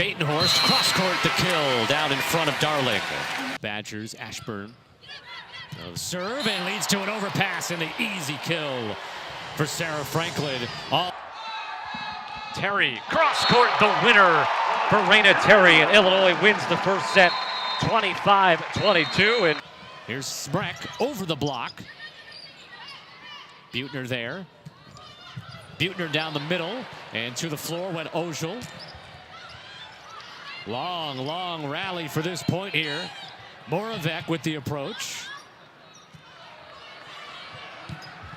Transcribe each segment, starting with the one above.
Batenhorst, cross-court the kill down in front of Darling. Badgers, Ashburn. Serve and leads to an overpass and the easy kill for Sarah Franklin. Terry, cross-court, the winner for Raina Terry, and Illinois wins the first set 25-22. And here's Spreck over the block. Buettner there. Buettner down the middle, and to the floor went Ojal. Long rally for this point here. Moravec with the approach.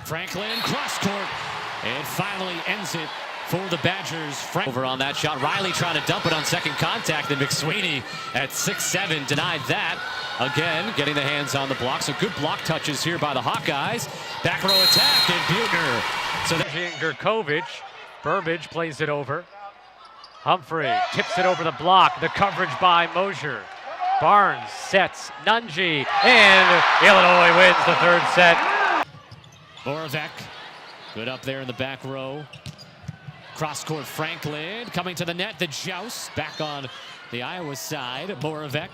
Franklin, cross-court, and finally ends it for the Badgers. Over on that shot. Riley trying to dump it on second contact, and McSweeney at 6'7" denied that. Again, getting the hands on the block. So good block touches here by the Hawkeyes. Back row attack, and Buettner. So Gurkovic, Burbage plays it over. Humphrey tips it over the block. The coverage by Mosier. Barnes sets Nunji, and Illinois wins the third set. Moravec, good up there in the back row. Cross-court Franklin coming to the net. The joust back on the Iowa side. Moravec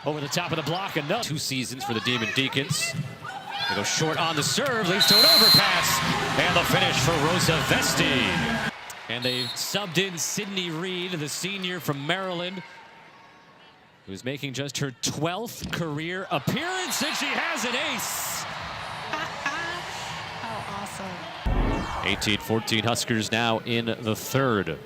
over the top of the block. Another 2 seasons for the Demon Deacons. They go short on the serve, leads to an overpass, and the finish for Rosa Vesti. And they've subbed in Sydney Reed, the senior from Maryland, who's making just her 12th career appearance, and she has an ace. How awesome. 18-14 Huskers now in the third.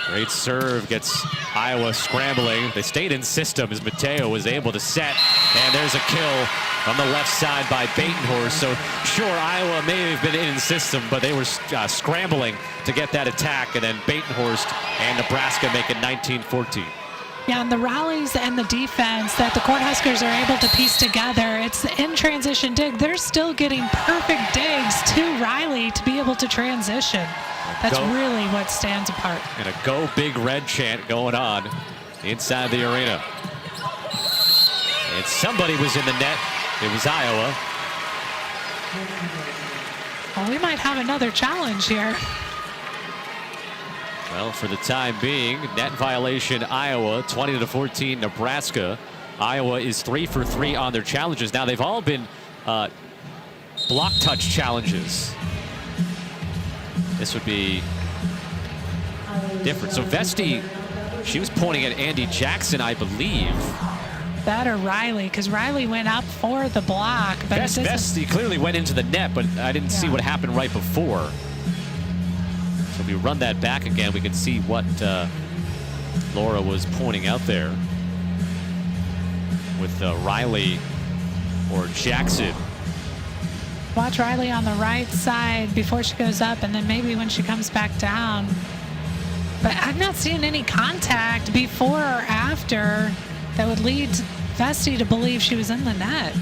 Great serve, gets Iowa scrambling. They stayed in system as Mateo was able to set, and there's a kill on the left side by Batenhorst. So sure, Iowa may have been in system, but they were scrambling to get that attack, and then Batenhorst and Nebraska make it 19-14. Yeah, and the rallies and the defense that the Cornhuskers are able to piece together, it's the in-transition dig. They're still getting perfect digs to Riley to be able to transition. That's really what stands apart. And a Go Big Red chant going on inside the arena. And somebody was in the net. It was Iowa. Well, we might have another challenge here. Well, for the time being, net violation Iowa, 20-14 Nebraska. Iowa is 3 for 3 on their challenges. Now they've all been block touch challenges. This would be different. So Vesti, she was pointing at Andy Jackson, I believe. That or Riley, because Riley went up for the block. But Vesti clearly went into the net, but I didn't see what happened right before. So if we run that back again, we can see what Laura was pointing out there with Riley or Jackson. Watch Riley on the right side before she goes up, and then maybe when she comes back down. But I'm not seeing any contact before or after that would lead Vesti to believe she was in the net.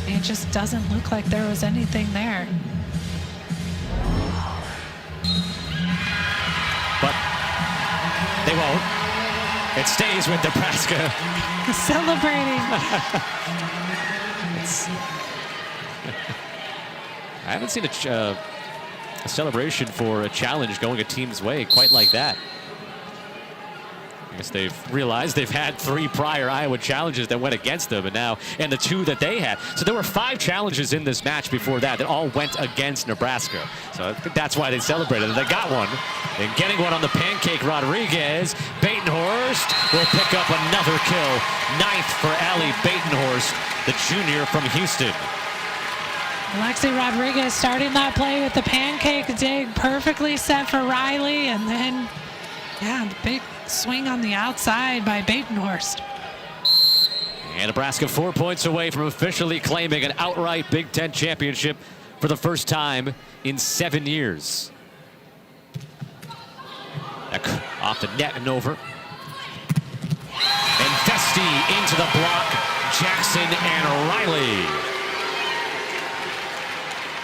It just doesn't look like there was anything there. But they won't. It stays with Nebraska. Celebrating. I haven't seen a celebration for a challenge going a team's way quite like that. I guess they've realized they've had 3 prior Iowa challenges that went against them, and the 2 that they had. So there were 5 challenges in this match before that all went against Nebraska. So I think that's why they celebrated. They got one. And getting one on the pancake, Rodriguez. Batenhorst will pick up another kill. 9th for Allie Batenhorst, the junior from Houston. Alexi Rodriguez starting that play with the pancake dig, perfectly set for Riley, and then, yeah, the big swing on the outside by Batenhorst. And Nebraska 4 points away from officially claiming an outright Big Ten championship for the first time in 7 years. Off the net and over. And Vesti into the block. Jackson and Riley.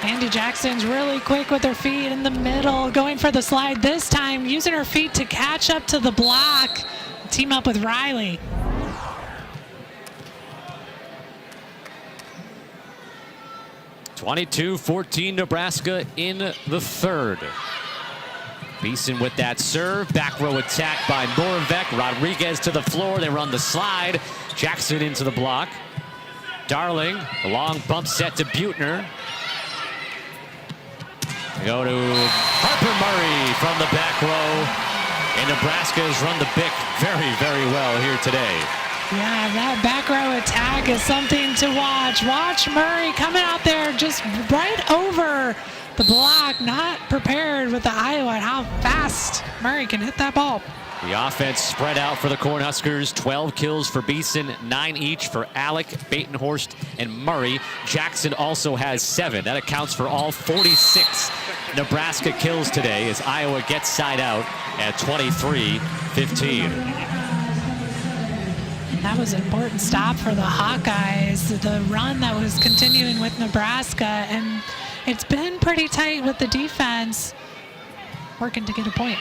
Andy Jackson's really quick with her feet in the middle, going for the slide this time, using her feet to catch up to the block. Team up with Riley. (22-14) Nebraska in the third. Beeson with that serve. Back row attack by Moravec. Rodriguez to the floor. They run the slide. Jackson into the block. Darling, a long bump set to Buettner. They go to Harper Murray from the back row. And Nebraska has run the BIC very, very well here today. Yeah, that back row attack is something to watch. Watch Murray coming out there just right over the block, not prepared with the Iowa, and how fast Murray can hit that ball. The offense spread out for the Cornhuskers. 12 kills for Beeson, 9 each for Alec, Batenhorst, and Murray. Jackson also has 7. That accounts for all 46 Nebraska kills today as Iowa gets side out at 23-15. That was an important stop for the Hawkeyes. The run that was continuing with Nebraska, and it's been pretty tight with the defense working to get a point.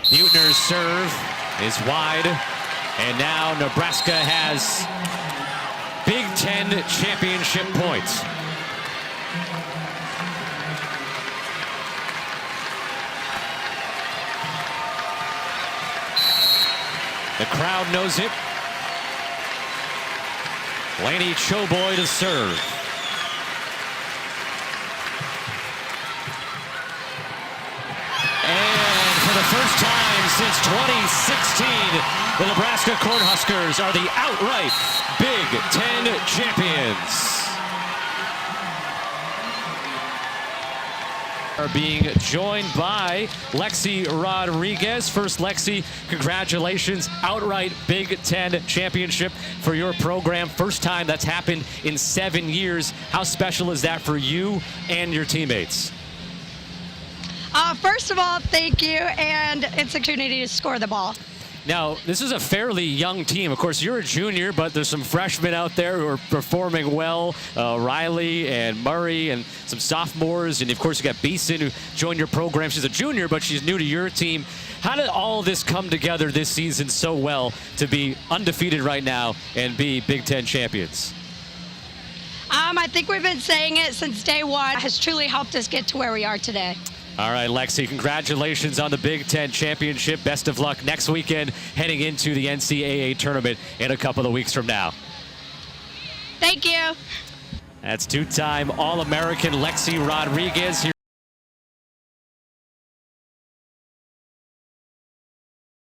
Buettner's serve is wide, and now Nebraska has Big Ten championship points. The crowd knows it. Laney Choboy to serve. And for the first time since 2016, the Nebraska Cornhuskers are the outright Big Ten champions. Are being joined by Lexi Rodriguez. First, Lexi, congratulations. Outright Big Ten championship for your program. First time that's happened in 7 years. How special is that for you and your teammates? First of all, thank you, and it's an opportunity to score the ball. Now, this is a fairly young team. Of course, you're a junior, but there's some freshmen out there who are performing well. Riley and Murray and some sophomores. And, of course, you got Beeson, who joined your program. She's a junior, but she's new to your team. How did all of this come together this season so well to be undefeated right now and be Big Ten champions? I think we've been saying it since day one. It has truly helped us get to where we are today. All right, Lexi, congratulations on the Big Ten championship. Best of luck next weekend heading into the NCAA tournament in a couple of weeks from now. Thank you. That's two-time All-American Lexi Rodriguez here.